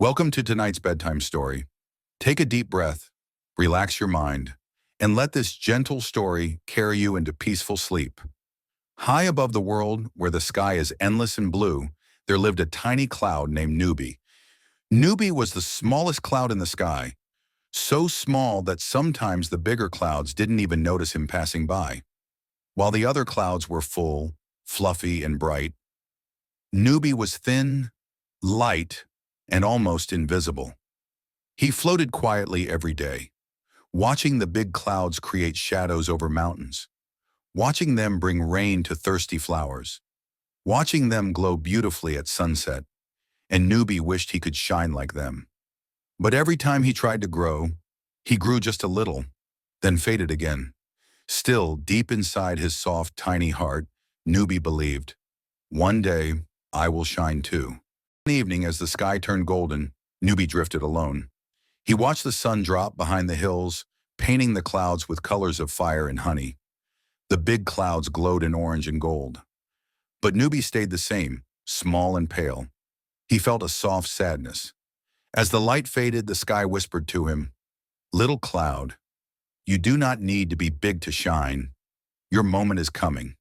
Welcome to tonight's bedtime story. Take a deep breath, relax your mind, and let this gentle story carry you into peaceful sleep. High above the world, where the sky is endless and blue, there lived a tiny cloud named Nubi. Nubi was the smallest cloud in the sky, so small that sometimes the bigger clouds didn't even notice him passing by. While the other clouds were full, fluffy, and bright, Nubi was thin, light, and almost invisible. He floated quietly every day, watching the big clouds create shadows over mountains, watching them bring rain to thirsty flowers, watching them glow beautifully at sunset, and Nubi wished he could shine like them. But every time he tried to grow, he grew just a little, then faded again. Still, deep inside his soft, tiny heart, Nubi believed, "One day, I will shine too." One evening, as the sky turned golden, Nubi drifted alone. He watched the sun drop behind the hills, painting the clouds with colors of fire and honey. The big clouds glowed in orange and gold. But Nubi stayed the same, small and pale. He felt a soft sadness. As the light faded, the sky whispered to him, "Little cloud, you do not need to be big to shine. Your moment is coming."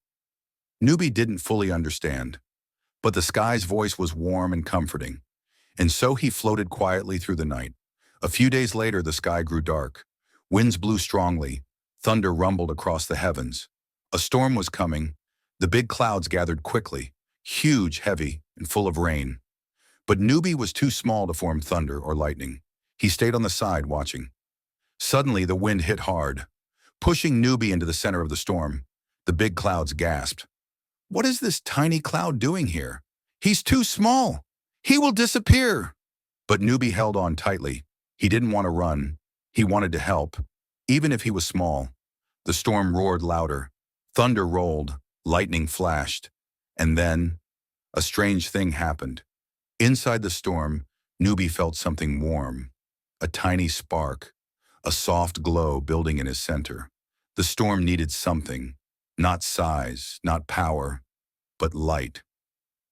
Nubi didn't fully understand, but the sky's voice was warm and comforting, and so he floated quietly through the night. A few days later, the sky grew dark. Winds blew strongly. Thunder rumbled across the heavens. A storm was coming. The big clouds gathered quickly, huge, heavy, and full of rain. But Nubi was too small to form thunder or lightning. He stayed on the side, watching. Suddenly, the wind hit hard, pushing Nubi into the center of the storm. The big clouds gasped. "What is this tiny cloud doing here? He's too small. He will disappear." But Nubi held on tightly. He didn't want to run. He wanted to help, even if he was small. The storm roared louder. Thunder rolled. Lightning flashed. And then, a strange thing happened. Inside the storm, Nubi felt something warm. A tiny spark. A soft glow building in his center. The storm needed something. Not size, not power, but light.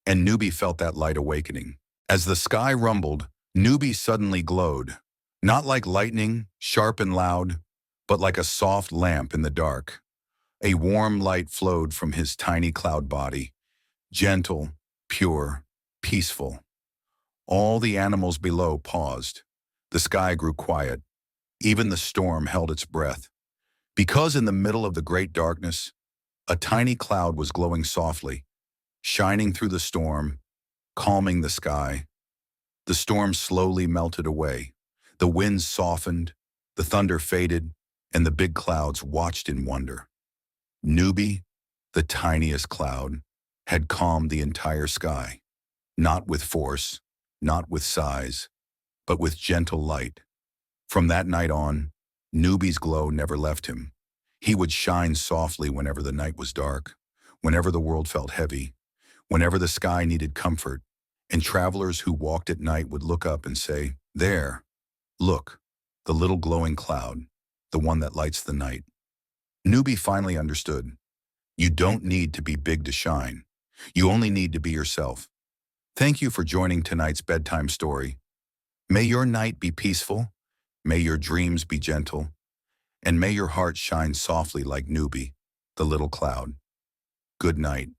And Nubi felt that light awakening. As the sky rumbled, Nubi suddenly glowed. Not like lightning, sharp and loud, but like a soft lamp in the dark. A warm light flowed from his tiny cloud body, gentle, pure, peaceful. All the animals below paused. The sky grew quiet. Even the storm held its breath. Because in the middle of the great darkness, a tiny cloud was glowing softly, shining through the storm, calming the sky. The storm slowly melted away. The winds softened, the thunder faded, and the big clouds watched in wonder. Nubi, the tiniest cloud, had calmed the entire sky, not with force, not with size, but with gentle light. From that night on, Nubi's glow never left him. He would shine softly whenever the night was dark, whenever the world felt heavy, whenever the sky needed comfort, and travelers who walked at night would look up and say, "There, look, the little glowing cloud, the one that lights the night." Nubi finally understood. You don't need to be big to shine. You only need to be yourself. Thank you for joining tonight's bedtime story. May your night be peaceful, may your dreams be gentle, and may your heart shine softly like Nubi, the little cloud. Good night.